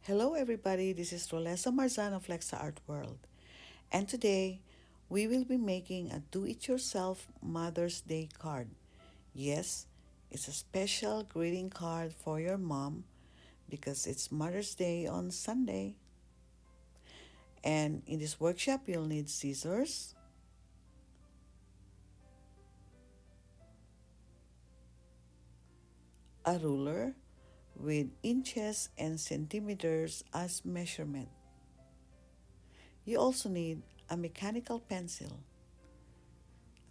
Hello, everybody. This is Rolesa Marzan of Lexa Art World, and today we will be making a do-it-yourself Mother's Day card. Yes, it's a special greeting card for your mom because it's Mother's Day on Sunday. And in this workshop, you'll need scissors, a ruler with inches and centimeters as measurement. You also need a mechanical pencil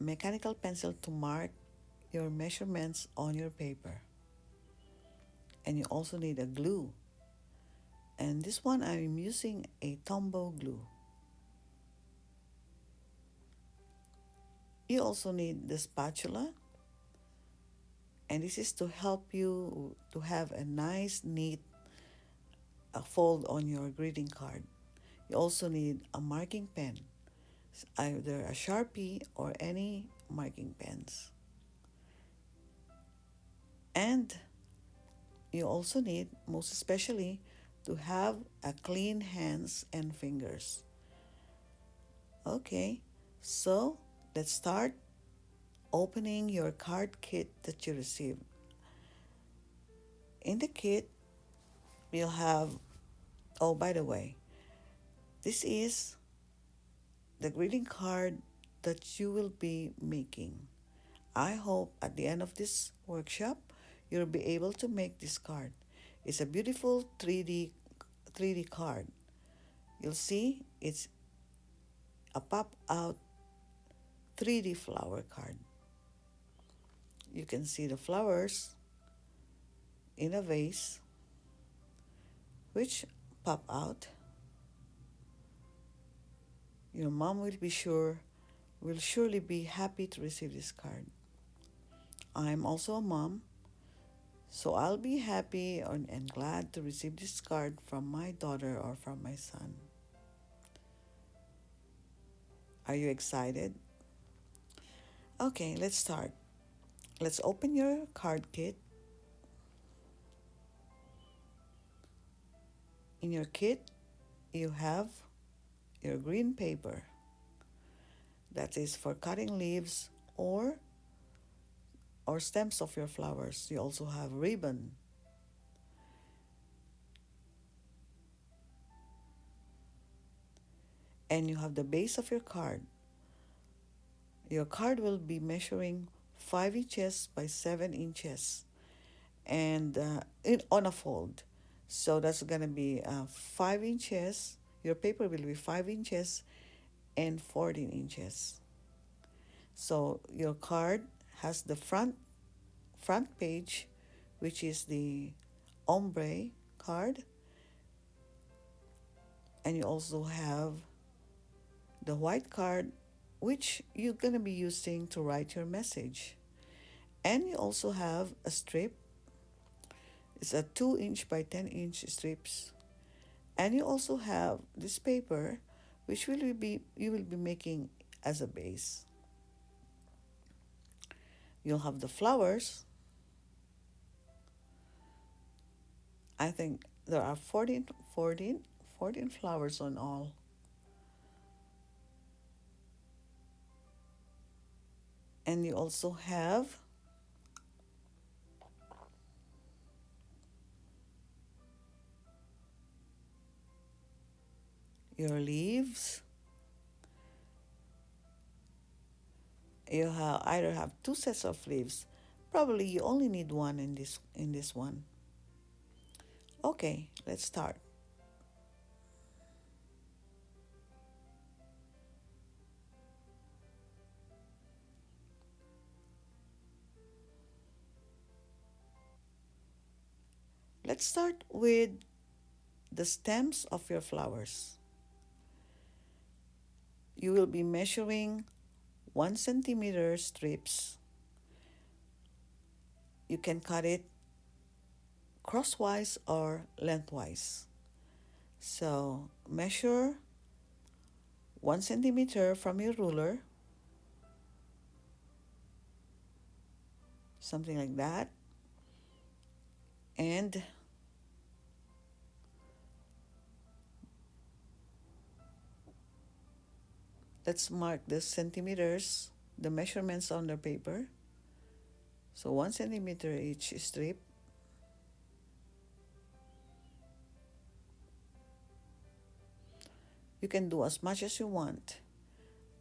to mark your measurements on your paper. And you also need a glue. And this one I'm using a Tombow glue. You also need the spatula, and this is to help you to have a nice, neat fold on your greeting card. You also need a marking pen, either a Sharpie or any marking pens. And you also need, most especially, to have a clean hands and fingers. Okay, so let's start opening your card kit that you received. In the kit, you'll have, oh, by the way, this is the greeting card that you will be making. I hope at the end of this workshop, you'll be able to make this card. It's a beautiful 3D card. You'll see it's a pop out 3D flower card. You can see the flowers in a vase which pop out. Your mom will surely be happy to receive this card. I'm also a mom, so I'll be happy and glad to receive this card from my daughter or from my son. Are you excited? Okay, let's start. Let's open your card kit. In your kit, you have your green paper. That is for cutting leaves or stems of your flowers. You also have ribbon. And you have the base of your card. Your card will be measuring 5 inches by 7 inches and on a fold. So that's going to be 5 inches. Your paper will be 5 inches and 14 inches. So your card has the front page, which is the ombre card, and you also have the white card, which you're going to be using to write your message. And you also have a strip. It's a 2-inch by 10-inch strips. And you also have this paper, which you will be making as a base. You'll have the flowers. I think there are 14 flowers on all. And you also have your leaves. You either have 2 sets of leaves. Probably you only need one in this one. Okay, let's start. Let's start with the stems of your flowers. You will be measuring 1 centimeter strips. You can cut it crosswise or lengthwise. So measure 1 centimeter from your ruler, something like that, and Let's mark the centimeters, the measurements on the paper. So 1 centimeter each strip. You can do as much as you want,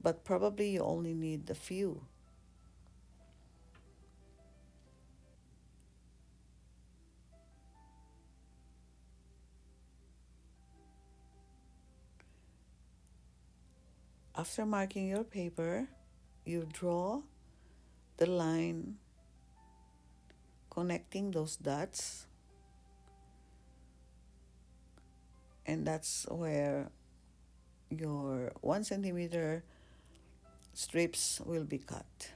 but probably you only need a few. After marking your paper, you draw the line connecting those dots, and that's where your 1 centimeter strips will be cut.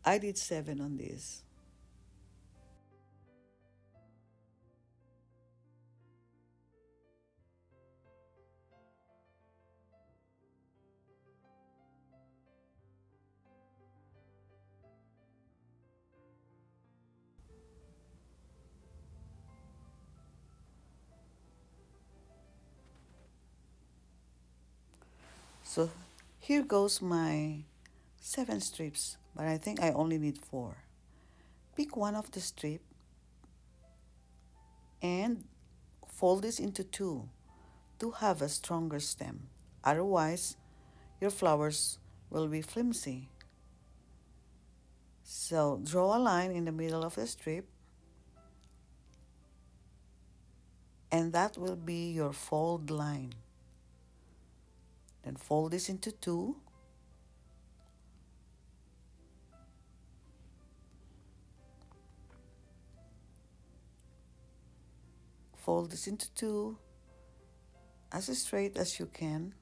I did 7 on this. So here goes my 7 strips, but I think I only need 4. Pick one of the strip and fold this into 2 to have a stronger stem. Otherwise, your flowers will be flimsy. So draw a line in the middle of the strip, and that will be your fold line. Then fold this into 2. Fold this into 2 as straight as you can.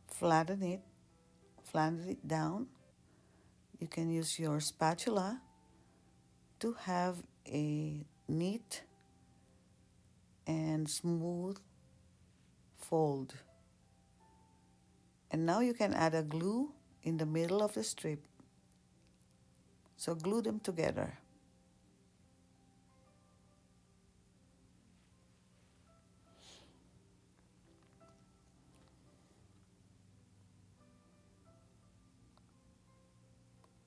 Flatten it, flatten it down. You can use your spatula to have a neat and smooth fold. And now you can add a glue in the middle of the strip. So glue them together.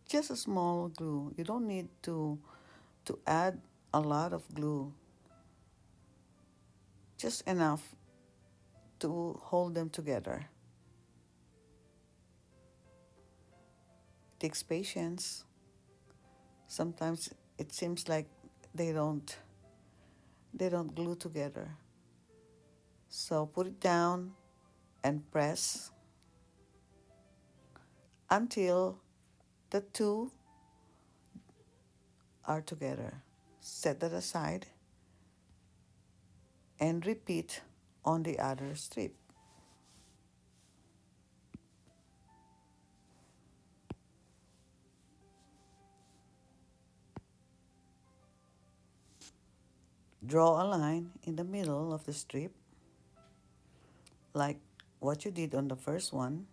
Just a small glue. You don't need to add a lot of glue. Just enough to hold them together. It takes patience. Sometimes it seems like they don't they don't glue together. So put it down and press until the two are together. Set that aside and repeat on the other strip. Draw a line in the middle of the strip like what you did on the first one.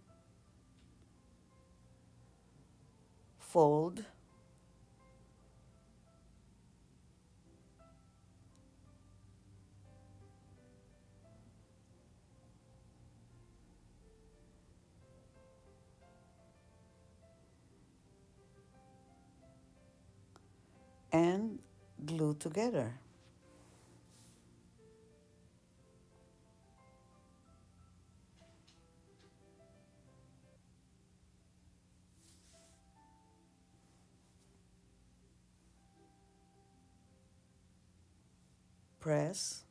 Fold and glue together. Press,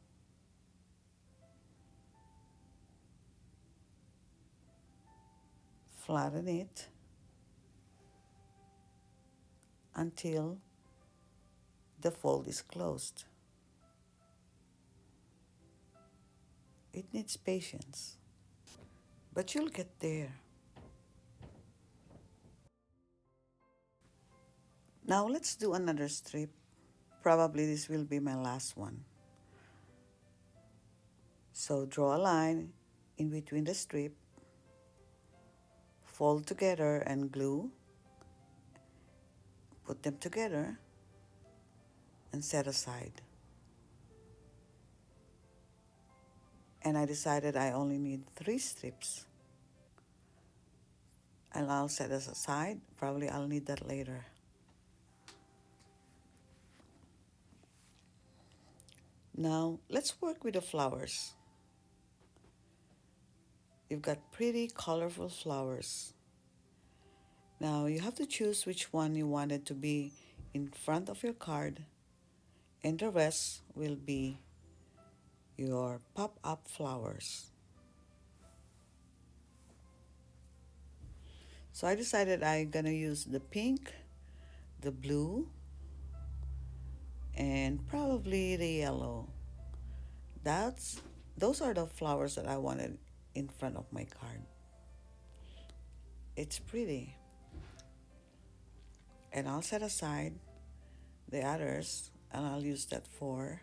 flatten it until the fold is closed. It needs patience, but you'll get there. Now let's do another strip. Probably this will be my last one. So draw a line in between the strip, fold together and glue, put them together, and set aside. And I decided I only need 3 strips. And I'll set this aside. Probably I'll need that later. Now, let's work with the flowers. You've got pretty colorful flowers. Now, you have to choose which one you wanted to be in front of your card, and the rest will be your pop-up flowers. So I decided I'm gonna use the pink, the blue, and probably the yellow. That's those are the flowers that I wanted in front of my card. It's pretty. And I'll set aside the others and I'll use that for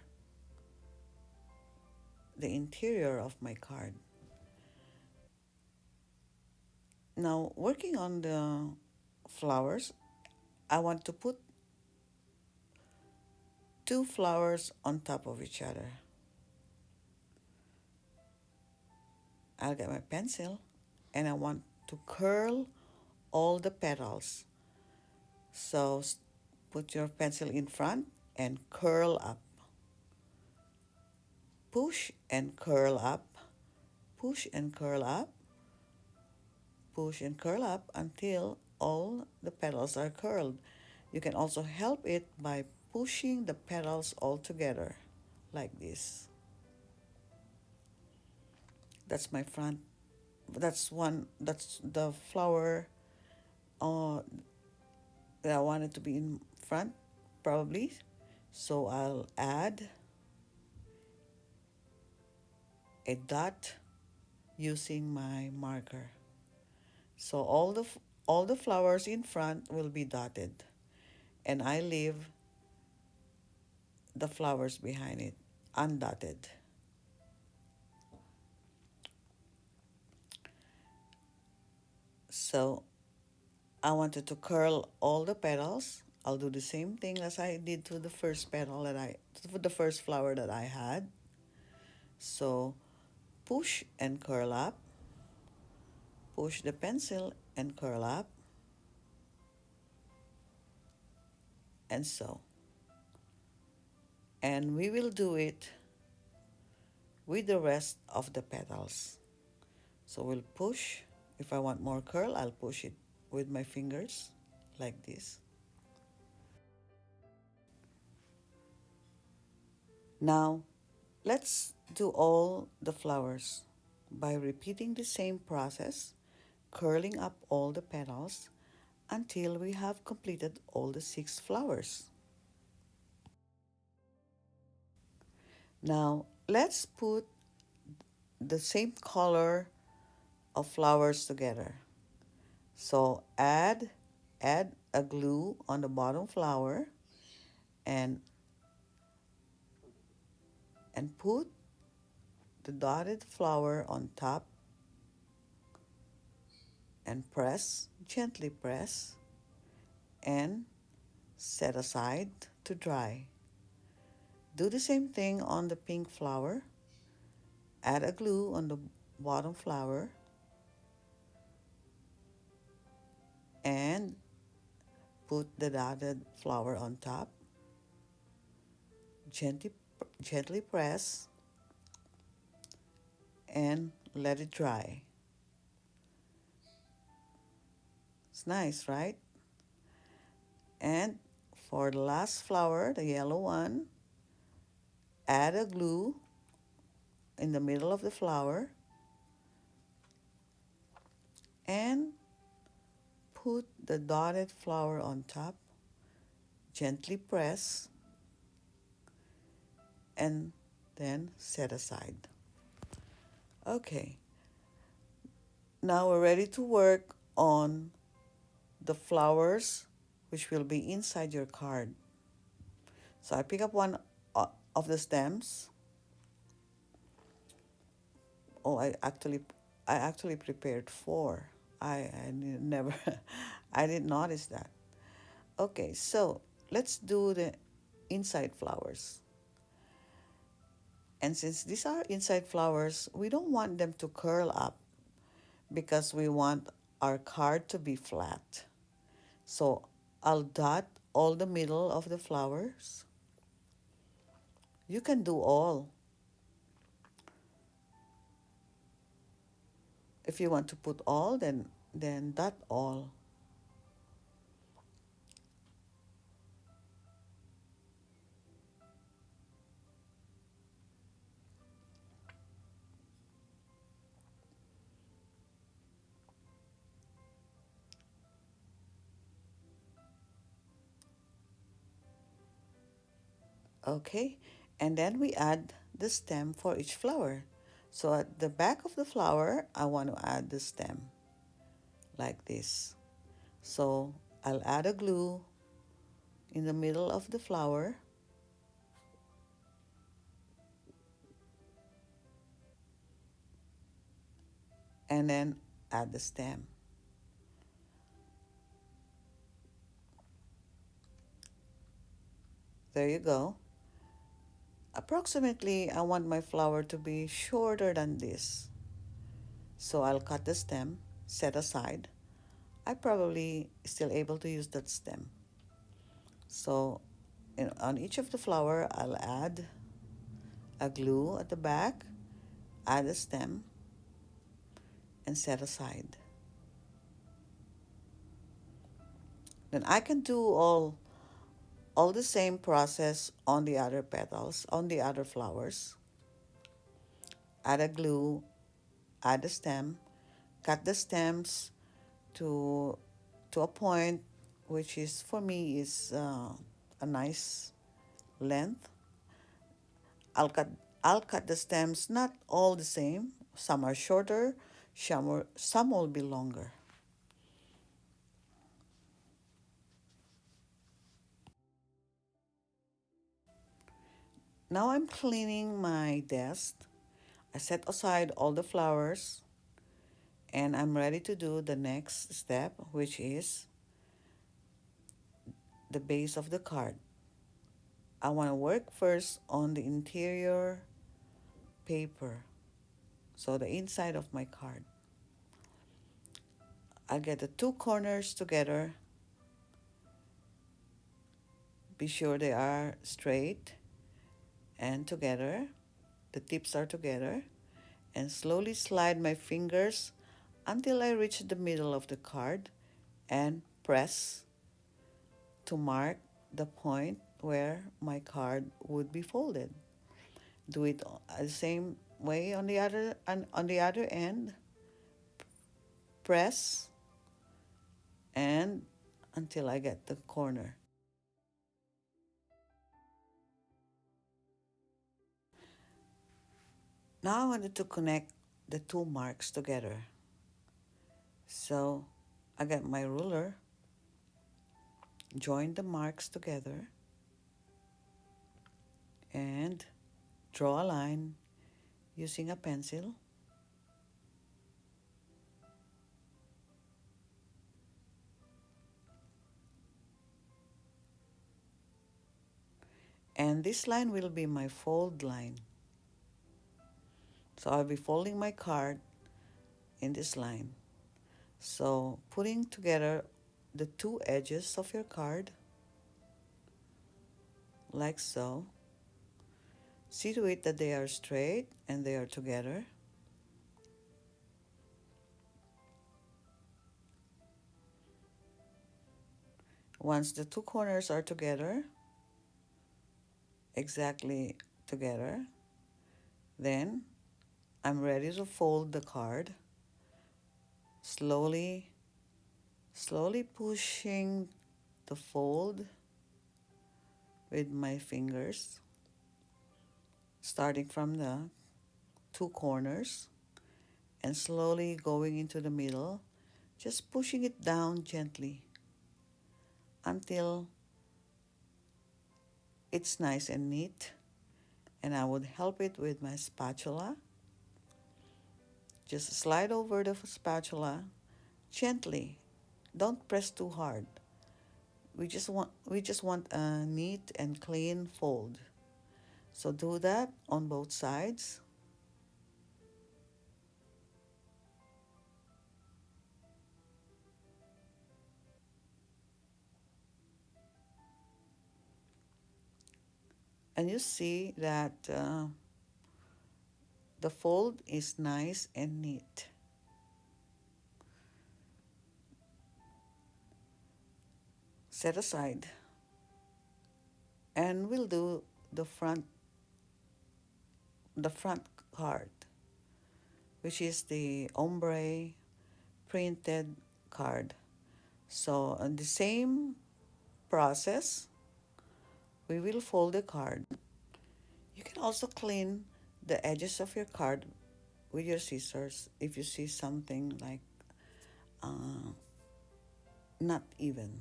the interior of my card. Now, working on the flowers, I want to put 2 flowers on top of each other. I'll get my pencil and I want to curl all the petals. So put your pencil in front and curl up. Push and curl up. Push and curl up. Push and curl up until all the petals are curled. You can also help it by pushing the petals all together like this. That's my front. That's the flower uh, that I want it to be in front, probably. So I'll add a dot using my marker. So all the flowers in front will be dotted, and I leave the flowers behind it undotted. So I wanted to curl all the petals. I'll do the same thing as I did to the first to the first flower that I had. So push and curl up, push the pencil and curl up, and so. And we will do it with the rest of the petals. So we'll push. If I want more curl, I'll push it with my fingers like this. Now, let's do all the flowers by repeating the same process, curling up all the petals until we have completed all the 6 flowers. Now, let's put the same color of flowers together. So add a glue on the bottom flower and put the dotted flower on top and gently press, and set aside to dry. Do the same thing on the pink flower. Add a glue on the bottom flower and put the dotted flower on top. Gently, gently press and let it dry. It's nice, right? And for the last flower, the yellow one, add a glue in the middle of the flower and put the dotted flower on top. Gently press and then set aside. Okay, now we're ready to work on the flowers which will be inside your card. So I pick up one of the stems, Oh, I actually prepared four. I never, I didn't notice that. Okay, so let's do the inside flowers. And since these are inside flowers, we don't want them to curl up because we want our card to be flat. So I'll dot all the middle of the flowers. You can do all. If you want to put all, then dot all. Okay, and then we add the stem for each flower. So at the back of the flower, I want to add the stem like this. So I'll add a glue in the middle of the flower and then add the stem. There you go. Approximately, I want my flower to be shorter than this. So I'll cut the stem, set aside. I probably still able to use that stem. So on each of the flower, I'll add a glue at the back, add a stem, and set aside. Then I can do all the same process on the other petals, on the other flowers. Add a glue, add a stem, cut the stems to to a point which is for me is a nice length. I'll cut the stems not all the same. Some are shorter, some will be longer. Now I'm cleaning my desk. I set aside all the flowers and I'm ready to do the next step, which is the base of the card. I want to work first on the interior paper, so the inside of my card. I get the two corners together. Be sure they are straight and together. The tips are together. And slowly slide my fingers until I reach the middle of the card and press to mark the point where my card would be folded. Do it the same way on the other end. Press and until I get the corner. Now I wanted to connect the two marks together. So I get my ruler, join the marks together, and draw a line using a pencil. And this line will be my fold line. So I'll be folding my card in this line. So putting together the two edges of your card, like so. See to it that they are straight and they are together. Once the two corners are together, exactly together, then I'm ready to fold the card. Slowly, slowly pushing the fold with my fingers, starting from the two corners and slowly going into the middle, just pushing it down gently until it's nice and neat. And I would help it with my spatula Just slide over the spatula gently. Don't press too hard. We just want a neat and clean fold. So do that on both sides. And you see that the fold is nice and neat. Set aside. And we'll do the front card, which is the ombre printed card. So on the same process, we will fold the card. You can also clean the edges of your card with your scissors if you see something like uh, not even.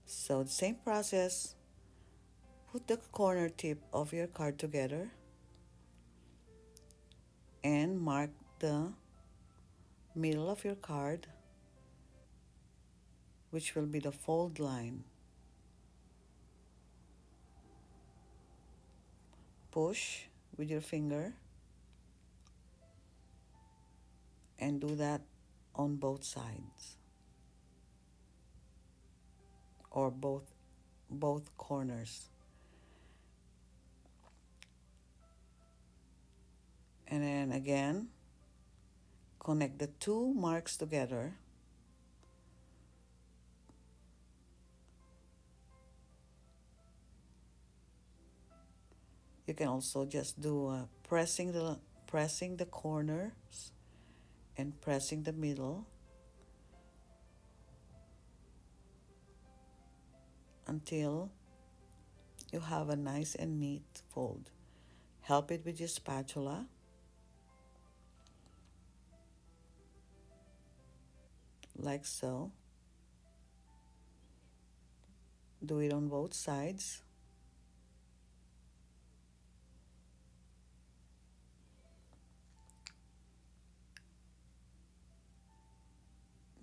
So the same process, put the corner tip of your card together and mark the middle of your card, which will be the fold line. Push with your finger and do that on both sides or both corners. And then again, connect the two marks together. You can also just do pressing the corners and pressing the middle until you have a nice and neat fold. Help it with your spatula, like so. Do it on both sides.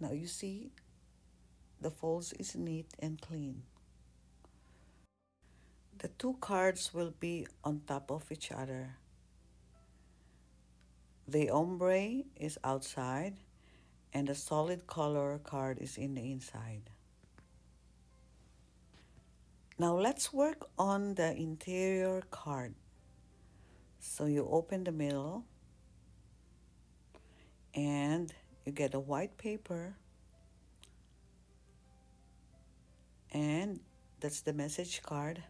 Now you see the folds is neat and clean. The two cards will be on top of each other. The ombre is outside and the solid color card is in the inside. Now let's work on the interior card. So you open the middle and you get a white paper and that's the message card,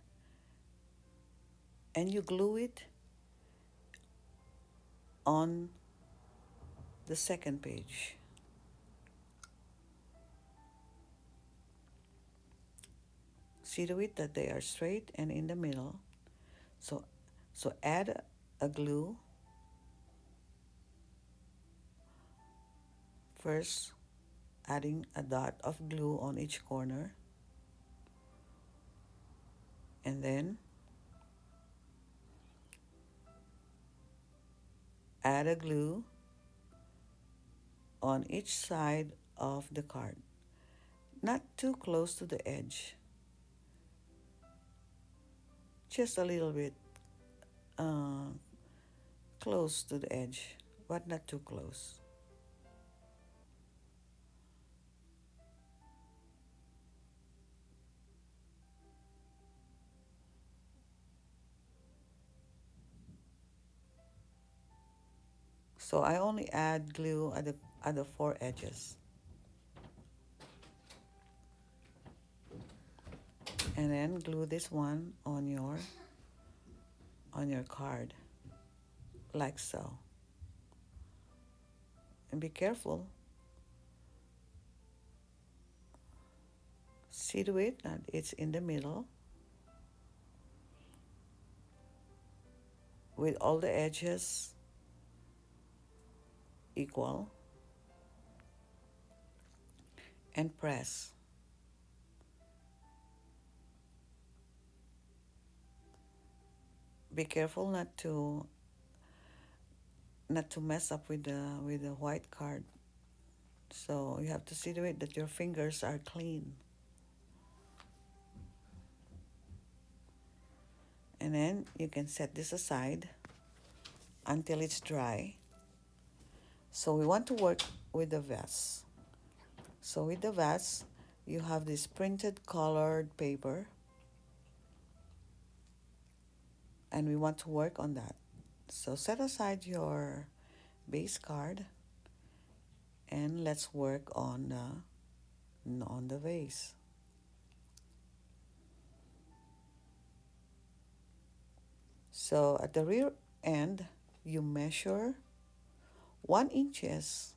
and you glue it on the second page. See to it that they are straight and in the middle. So add a glue first, adding a dot of glue on each corner, and then add a glue on each side of the card, not too close to the edge, just a little bit uh, close to the edge, but not too close. So I only add glue at the four edges. And then glue this one on your card, like so. And be careful. See to it that it's in the middle with all the edges equal, and press. Be careful not to not to mess up with the white card. So you have to see to it that your fingers are clean. And then you can set this aside until it's dry. So we want to work with the vest. So with the vest, you have this printed colored paper, and we want to work on that. So set aside your base card, and let's work on the vase. So at the rear end, you measure 1 inches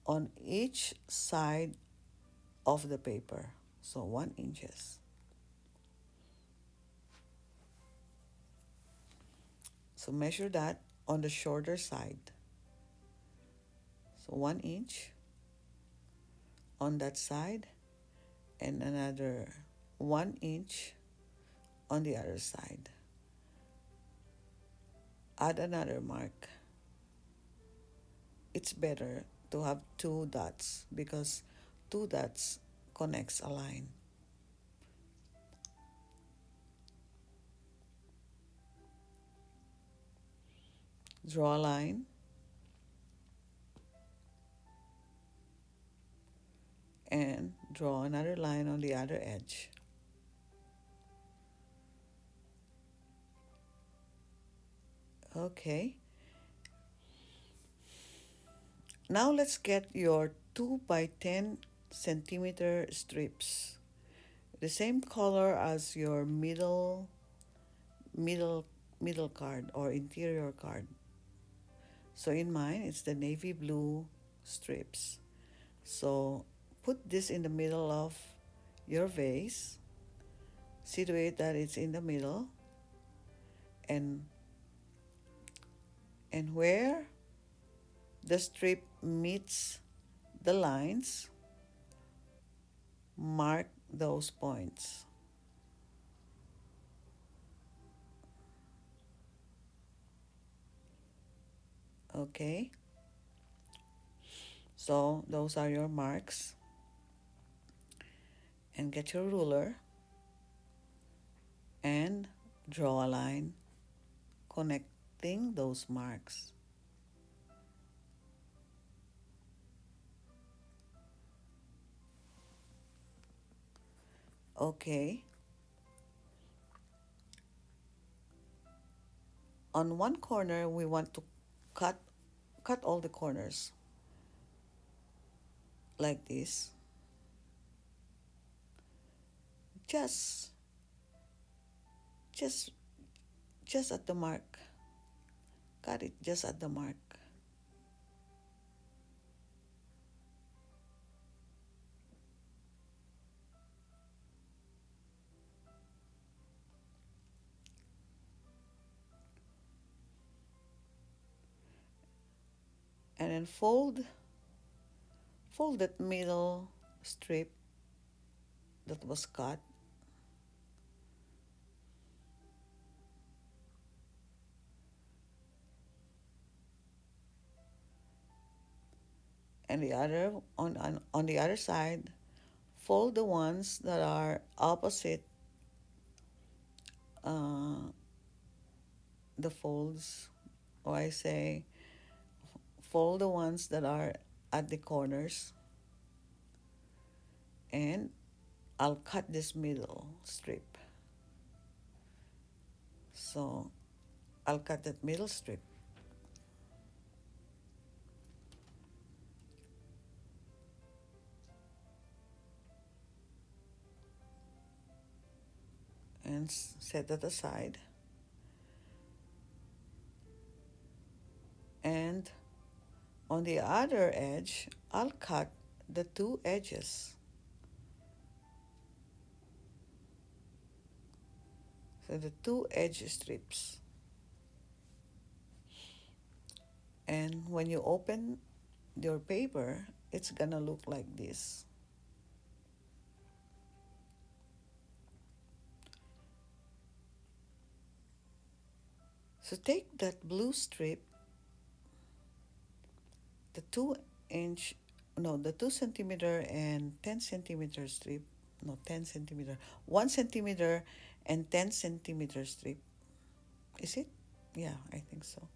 on each side of the paper. So 1 inches. So measure that on the shorter side. So 1 inch on that side and another 1 inch on the other side. Add another mark. It's better to have two dots because two dots connects a line. Draw a line and draw another line on the other edge. Okay. Now let's get your 2 by 10 centimeter strips. The same color as your middle middle card or interior card. So in mine it's the navy blue strips. So put this in the middle of your vase. See to it that it's in the middle, and where the strip meets the lines, mark those points. Okay? So those are your marks. And get your ruler and draw a line connecting those marks. Okay. On one corner we want to cut all the corners like this. Just just just at the mark. Cut it just at the mark. And then fold that middle strip that was cut, and the other on the other side, fold the ones that are opposite uh, the folds, or I say fold the ones that are at the corners, and I'll cut this middle strip. So I'll cut that middle strip. And set that aside. And on the other edge, I'll cut the two edges. So the two edge strips. And when you open your paper, it's gonna look like this. So take that blue strip, the 2 inch, no, the 2 centimeter and 10 centimeter strip, no, 10 centimeter, 1 centimeter and 10 centimeter strip. Is it? Yeah, I think so.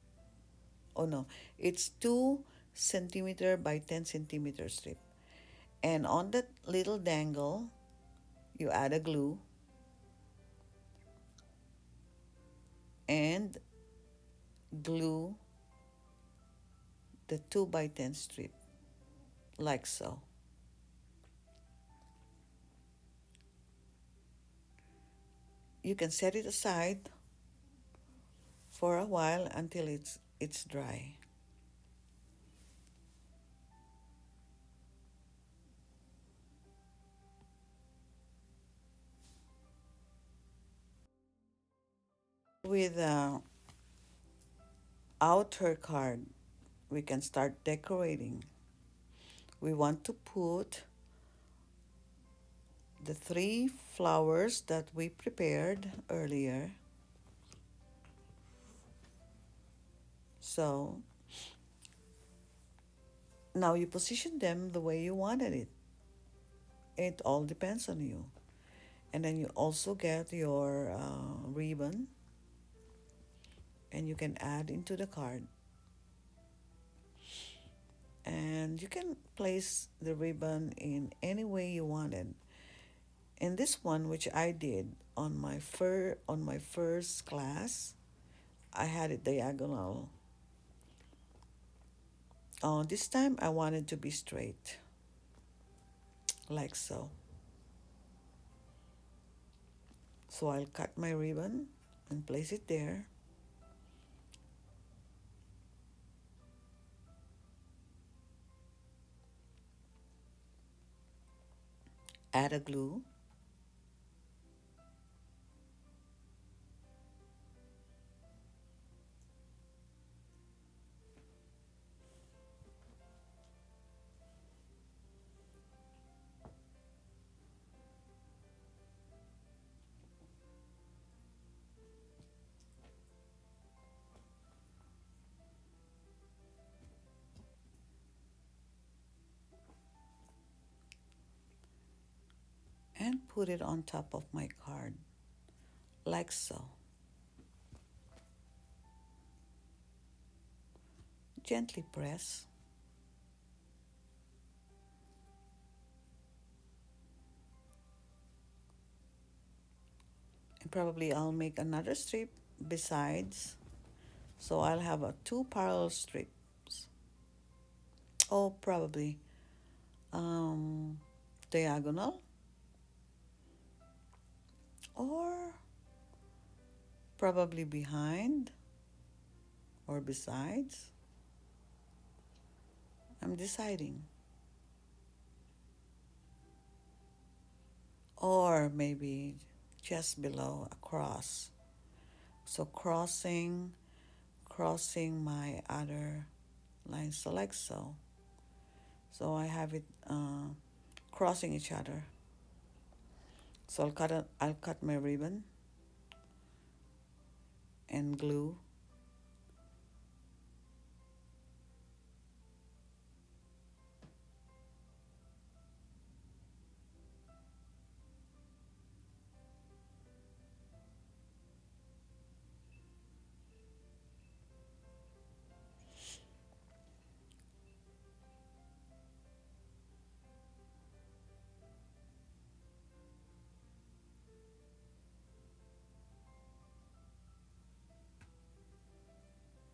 Oh no, it's 2 centimeter by 10 centimeter strip. And on that little dangle, you add a glue and glue the 2 by 10 strip, like so. You can set it aside for a while until it's dry. With outer card, we can start decorating. We want to put the 3 flowers that we prepared earlier. So now you position them the way you wanted it. It all depends on you. And then you also get your ribbon, and you can add into the card. And you can place the ribbon in any way you wanted. In this one, which I did on my first class, I had it diagonal. This time I wanted to be straight, like so. So I'll cut my ribbon and place it there. Add a glue. And put it on top of my card, like so. Gently press. And probably I'll make another strip besides. So I'll have a 2 parallel strips. Oh, probably um, diagonal, or probably behind or besides. I'm deciding. Or maybe just below, across. So crossing my other lines, so like so. So I have it crossing each other. So I'll cut my ribbon and glue.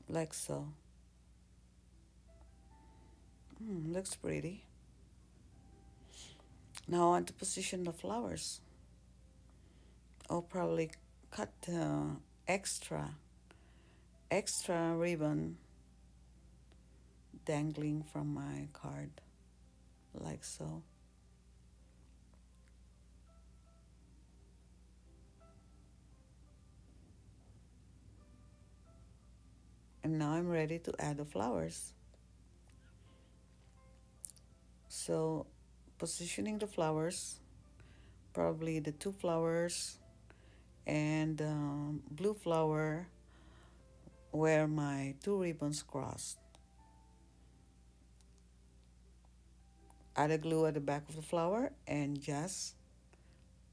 Like so. Looks pretty. Now I want to position the flowers. I'll probably cut extra ribbon dangling from my card, like so. And now I'm ready to add the flowers. So positioning the flowers, probably the 2 flowers and blue flower where my two ribbons crossed. Add a glue at the back of the flower and just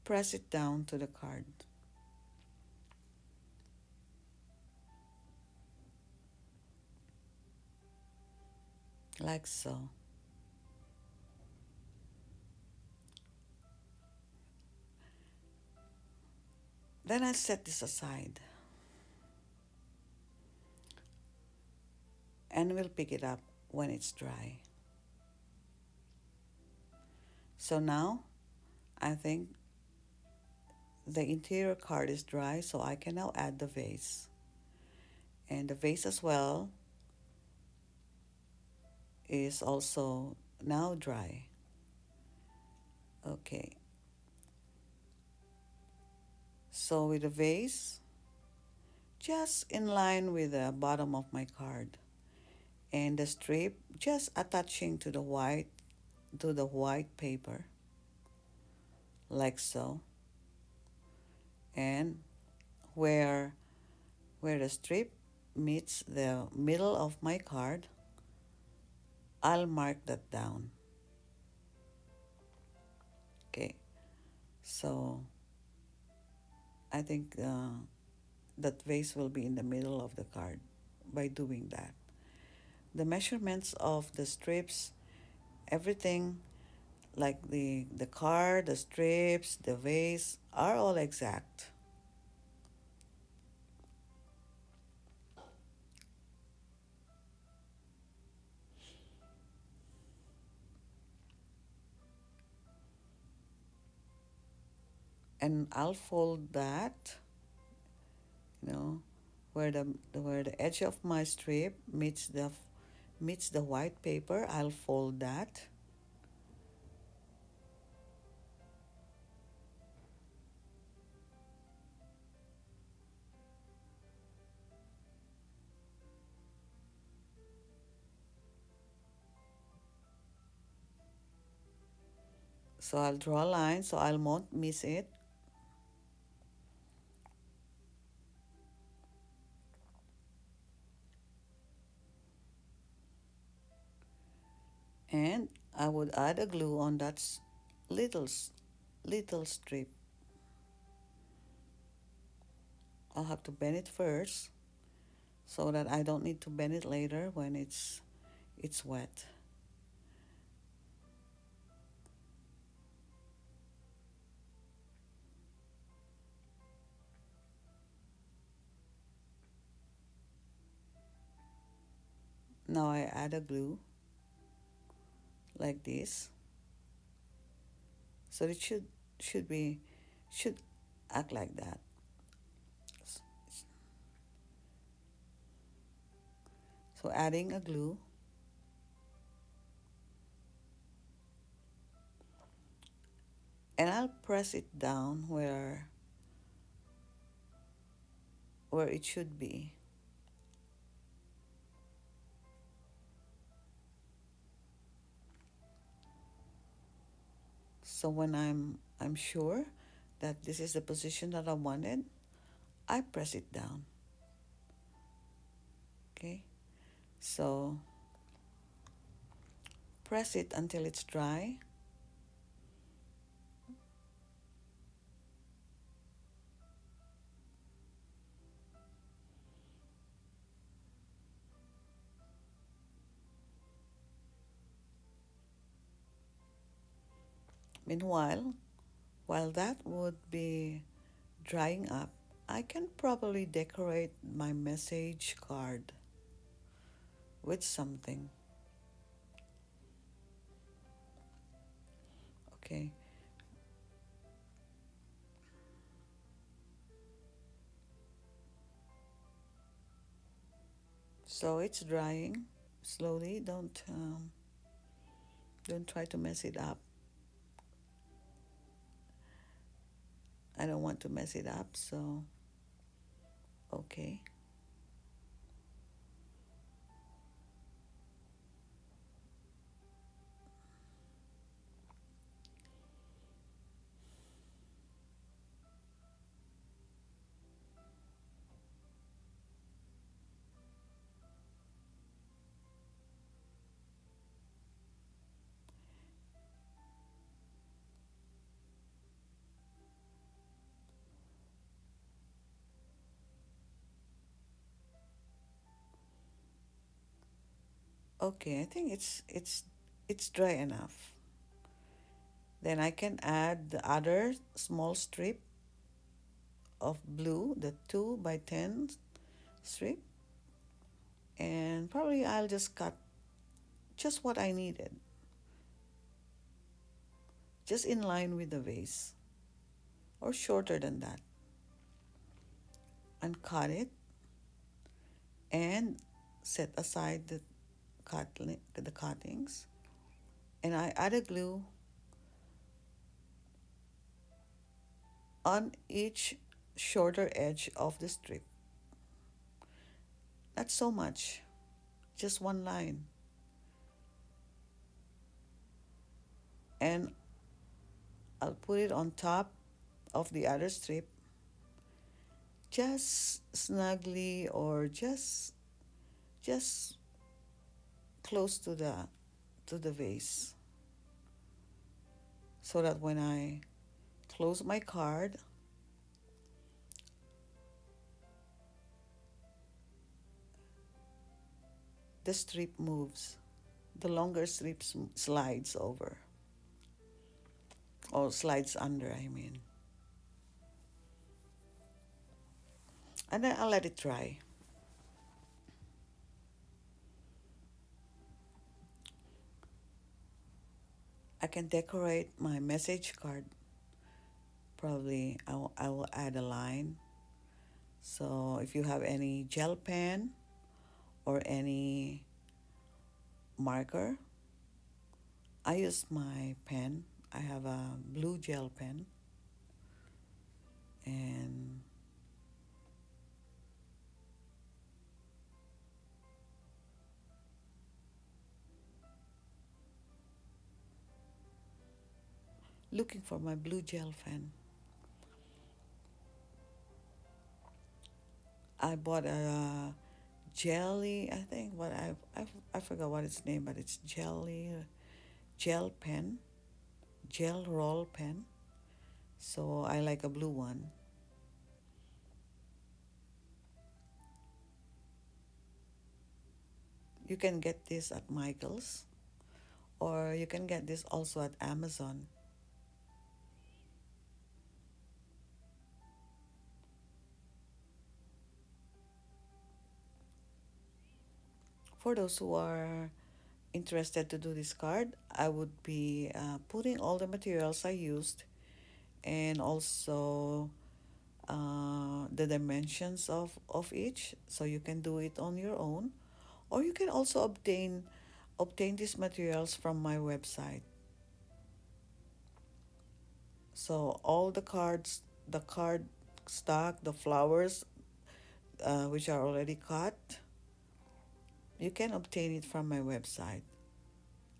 press it down to the card. Like so. Then I set this aside and we'll pick it up when it's dry. So now I think the interior card is dry, so I can now add the vase. And the vase as well is also now dry. Okay, so with the vase, just in line with the bottom of my card, and the strip just attaching to the white paper, like so. And where where the strip meets the middle of my card, I'll mark that down. Okay, so I think that vase will be in the middle of the card by doing that. The measurements of the strips, everything like the card, the strips, the vase are all exact. And I'll fold that, you know, where the edge of my strip meets the white paper, I'll fold that. So I'll draw a line so I won't miss it. And I would add a glue on that little little strip. I'll have to bend it first so that I don't need to bend it later when it's wet. Now I add a glue like this. So it should be should act like that. So adding a glue, and I'll press it down where it should be. So when I'm sure that this is the position that I wanted, I press it down. Okay? So press it until it's dry. Meanwhile, while that would be drying up, I can probably decorate my message card with something. Okay, so it's drying slowly. Don't try to mess it up. I don't want to mess it up, so okay. Okay, I think it's dry enough. Then I can add the other small strip of blue, the 2 by 10 strip, and probably I'll just cut just what I needed, just in line with the vase, or shorter than that, and cut it and set aside the cuttings, and I add a glue on each shorter edge of the strip. Not so much, just one line. And I'll put it on top of the other strip, just snugly, or just close to the vase, so that when I close my card, the strip moves. The longer strip slides over, or slides under, I mean. And then I'll let it dry. I can decorate my message card. Probably I will add a line. So if you have any gel pen or any marker, I use my pen. I have a blue gel pen, and looking for my blue gel pen. I bought a jelly, I think, but I forgot what its name, but it's gel pen, gel roll pen. So I like a blue one. You can get this at Michael's, or you can get this also at Amazon. For those who are interested to do this card, I would be putting all the materials I used, and also the dimensions of each, so you can do it on your own, or you can also obtain these materials from my website. So all the cards, the card stock, the flowers, which are already cut, you can obtain it from my website.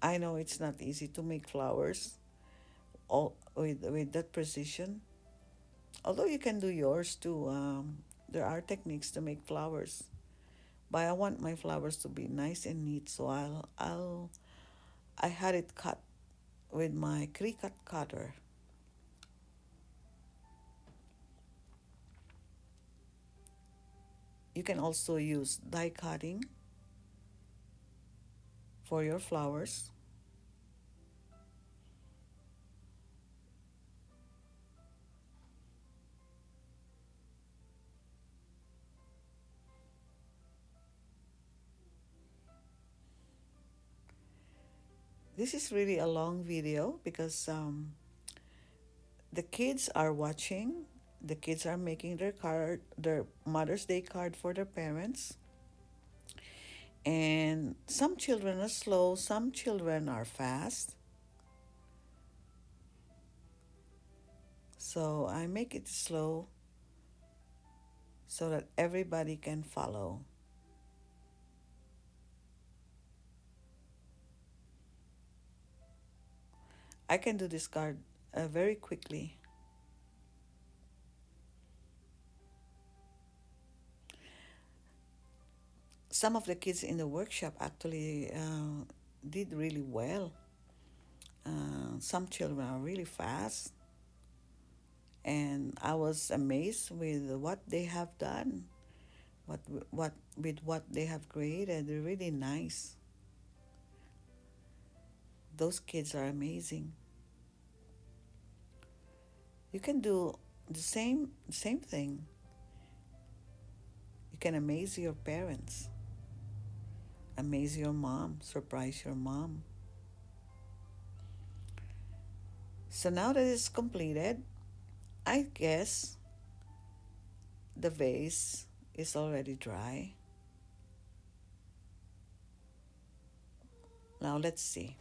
I know it's not easy to make flowers all with that precision. Although you can do yours too. There are techniques to make flowers, but I want my flowers to be nice and neat. So I had it cut with my Cricut cutter. You can also use die cutting for your flowers. This is really a long video because the kids are watching. The kids are making their Mother's Day card for their parents. And some children are slow, some children are fast. So I make it slow so that everybody can follow. I can do this card very quickly. Some of the kids in the workshop actually did really well. Some children are really fast, and I was amazed with what they have done, what what with what they have created. They're really nice. Those kids are amazing. You can do the same thing. You can amaze your parents, amaze your mom, surprise your mom. So now that it's completed, I guess the vase is already dry. Now let's see.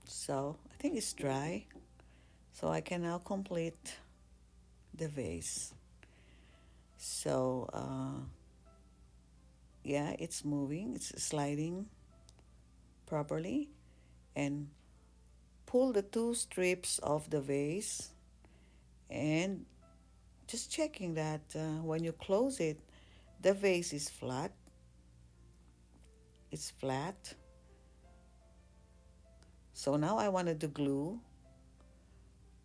So I think it's dry. So I can now complete the vase. So yeah, it's moving, it's sliding properly, and pull the two strips of the vase, and just checking that when you close it, the vase is flat. It's flat. So now I wanted to glue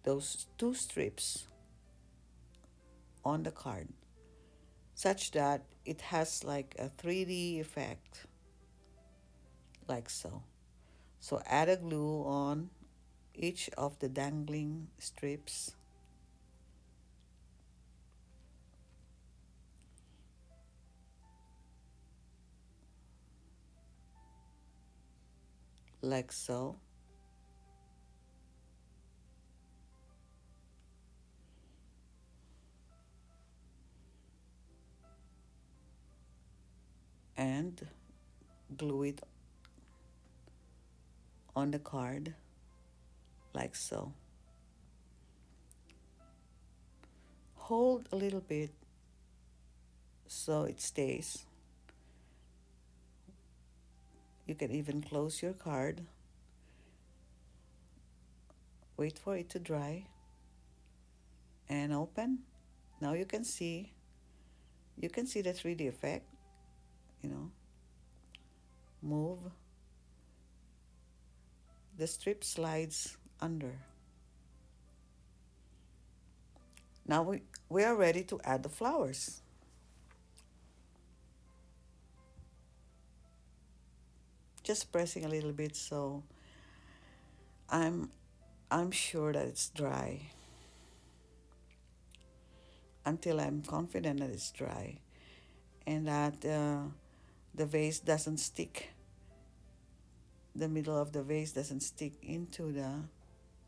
those two strips on the card such that it has like a 3D effect, like so. So add a glue on each of the dangling strips, like so. And glue it on the card, like so. Hold a little bit so it stays. You can even close your card. Wait for it to dry and open. Now you can see the 3D effect, you know. Move the strip slides under. Now we are ready to add the flowers. Just pressing a little bit so I'm I'm sure that it's dry, until I'm confident that it's dry and that the vase doesn't stick, the middle of the vase doesn't stick into the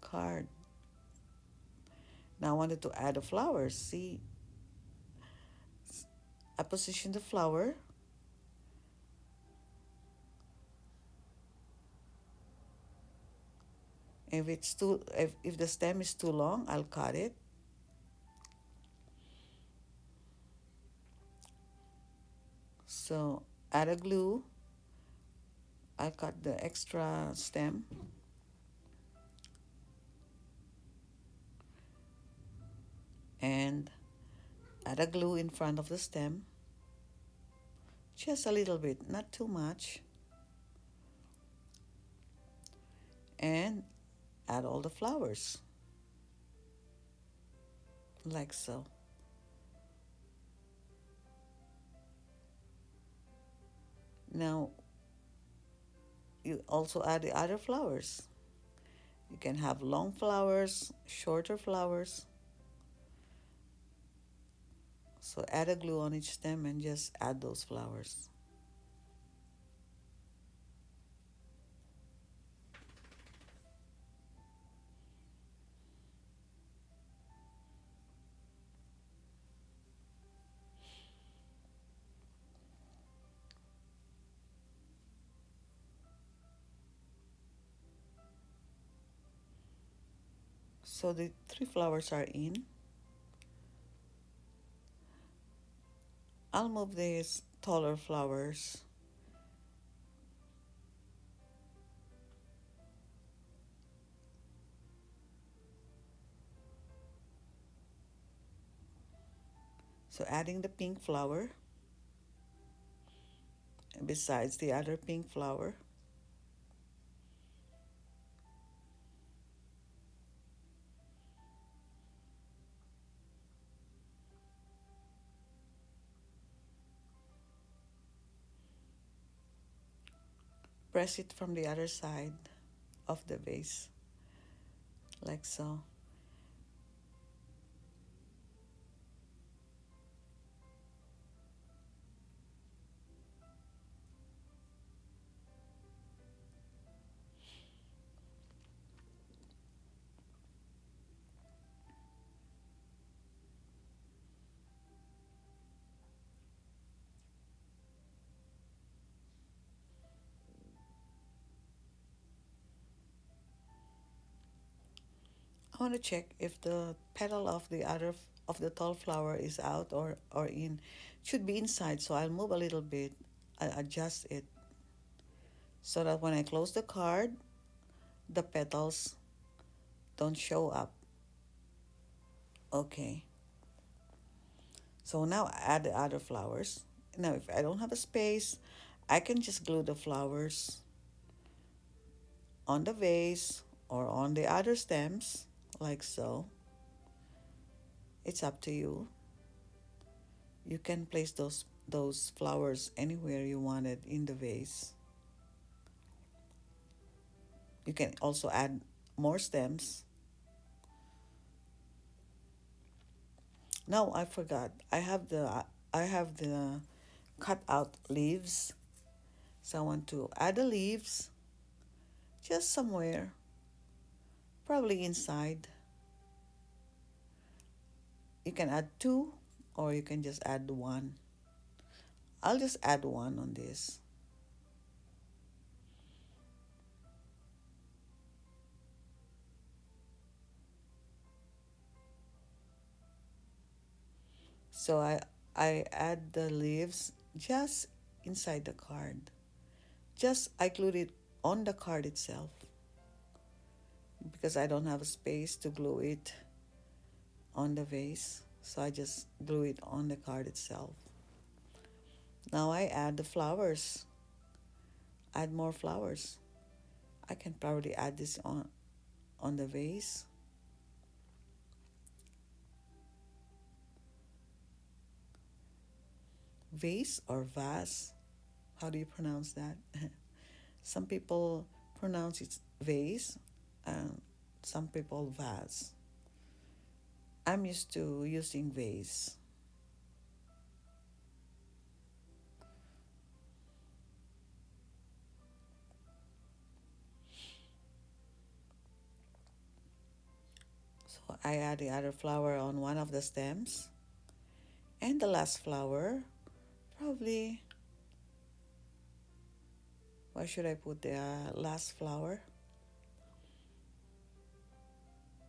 card. Now I wanted to add the flowers. See, I position the flower. If the stem is too long, I'll cut it. So add a glue. I cut the extra stem and add a glue in front of the stem. Just a little bit, not too much. And add all the flowers, like so. Now you also add the other flowers. You can have long flowers, shorter flowers. So add a glue on each stem and just add those flowers. So the three flowers are in. I'll move these taller flowers. So adding the pink flower besides the other pink flower. press it from the other side of the vase, like so. I want to check if the petal of the other of the tall flower is out or in. Should be inside, so I'll move a little bit. I adjust it so that when I close the card, the petals don't show up. Okay. So now I add the other flowers. Now if I don't have a space, I can just glue the flowers on the vase or on the other stems, like so. It's up to you. You can place those flowers anywhere you want it in the vase. You can also add more stems. No, I forgot. I have the cut out leaves. So I want to add the leaves just somewhere, probably inside. You can add two or you can just add one. I'll just add one on this. So I add the leaves just inside the card. Just I glued it on the card itself because I don't have a space to glue it on the vase. So I just glue it on the card itself. Now I add the flowers. Add more flowers. I can probably add this on the vase. Vase or vase? How do you pronounce that? Some people pronounce it vase and some people vase. I'm used to using vase. So I add the other flower on one of the stems. And the last flower, probably, where should I put the last flower?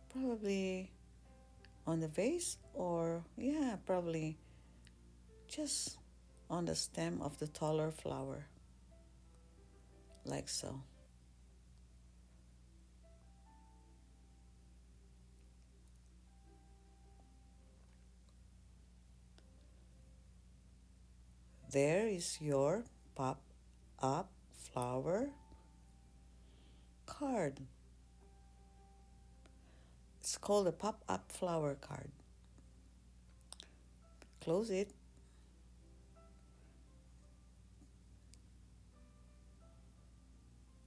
Probably on the vase or, yeah, probably just on the stem of the taller flower, like so. There is your pop up flower card. It's called a pop up flower card. Close it.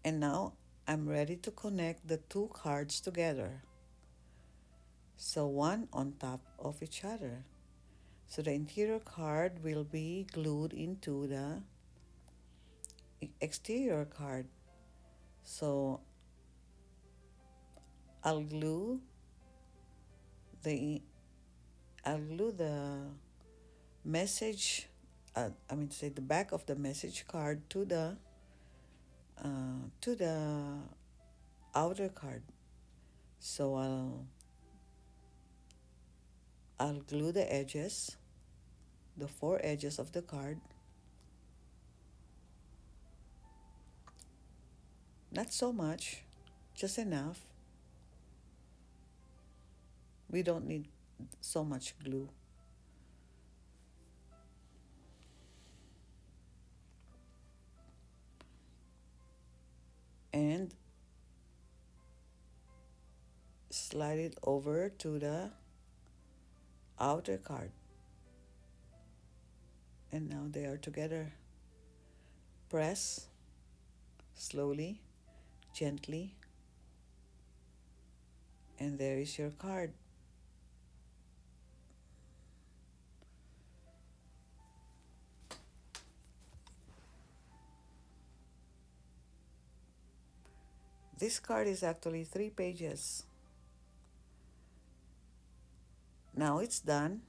And now I'm ready to connect the two cards together. So one on top of each other. So the interior card will be glued into the exterior card. So I'll glue the I'll glue the message. I mean to say the back of the message card to the outer card. So I'll glue the edges, the four edges of the card. Not so much, just enough. We don't need so much glue. And slide it over to the outer card. And now they are together. Press, slowly, gently, and there is your card. This card is actually 3 pages. Now it's done.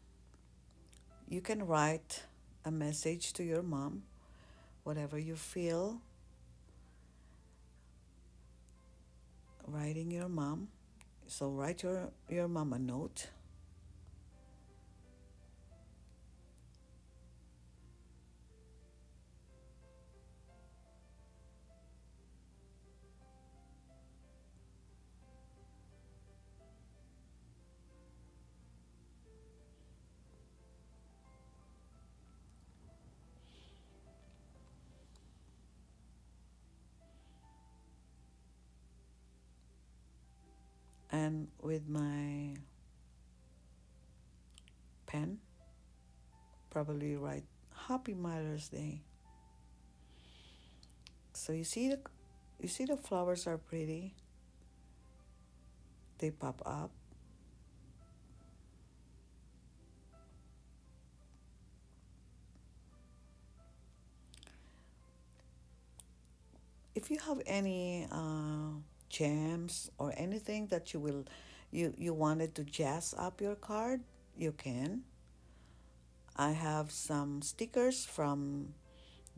You can write a message to your mom, whatever you feel, writing your mom. So write your mom a note. And with my pen, probably write Happy Mother's Day. So you see the flowers are pretty. They pop up. If you have any gems or anything that you wanted to jazz up your card, you can. I have some stickers from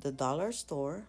the dollar store.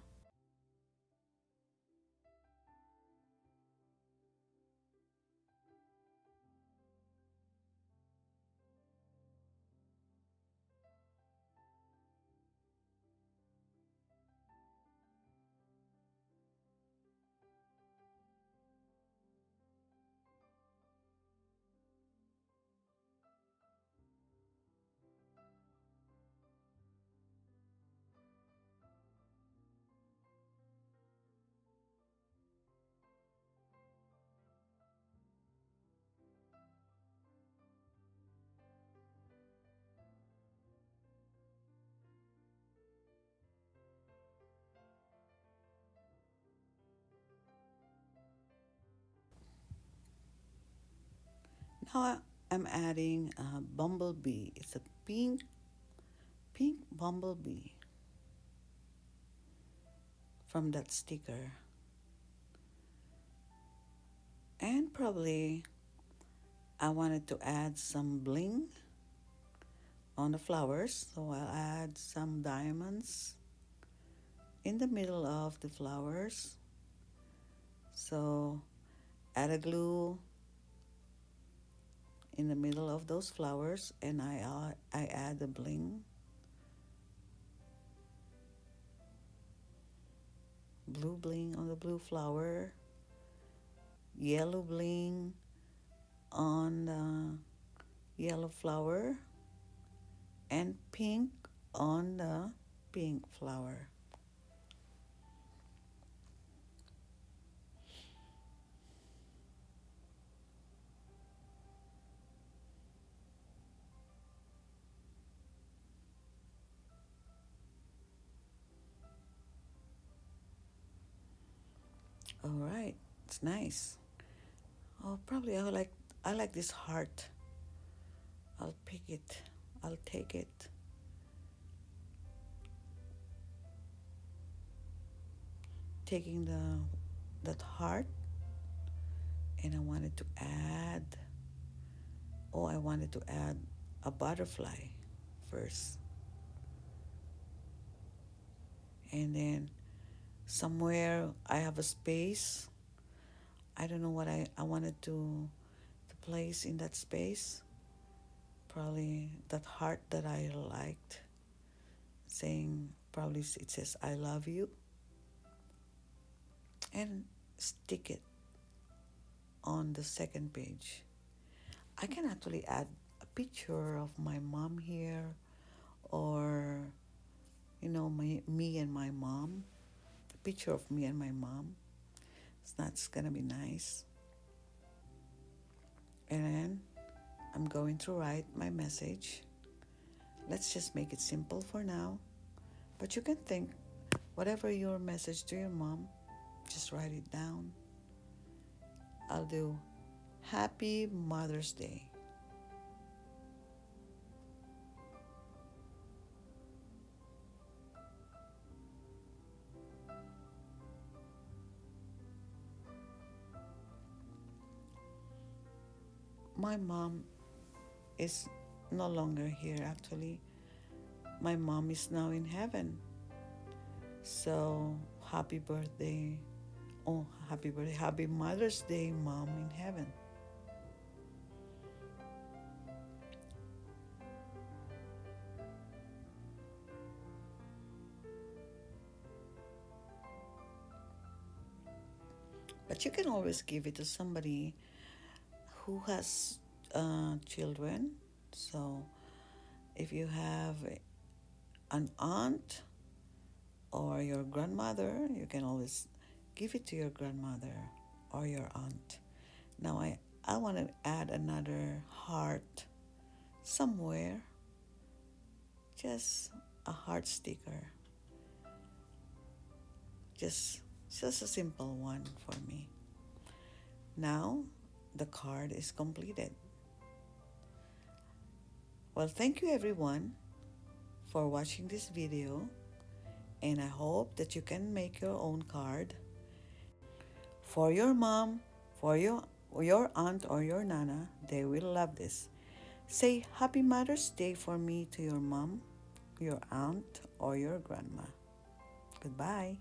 Now I'm adding a bumblebee. It's a pink bumblebee from that sticker. And probably I wanted to add some bling on the flowers, so I'll add some diamonds in the middle of the flowers. So add a glue in the middle of those flowers, and I add the bling, blue bling on the blue flower, yellow bling on the yellow flower, and pink on the pink flower. All right, it's nice. Oh, probably I like this heart. I'll pick it. I'll take it. Taking that heart, and I wanted to add a butterfly first. And then somewhere I have a space. I don't know what I wanted to place in that space. Probably that heart that I liked, saying, probably it says I love you, and stick it on the second page. I can actually add a picture of my mom here, or me and my mom, a picture of me and my mom. That's gonna be nice. And then I'm going to write my message. Let's just make it simple for now, but you can think whatever your message to your mom. Just write it down. I'll do Happy Mother's Day. My mom is no longer here actually. My mom is now in heaven. So happy birthday. Oh, happy birthday. Happy Mother's Day, Mom in heaven. But you can always give it to somebody who has children. So if you have an aunt or your grandmother, you can always give it to your grandmother or your aunt. Now I want to add another heart somewhere, just a heart sticker. Just just a simple one for me. Now the card is completed. Well, thank you everyone for watching this video, and I hope that you can make your own card for your mom, for your aunt or your nana. They will love this. Say Happy Mother's Day for me to your mom, your aunt, or your grandma. Goodbye.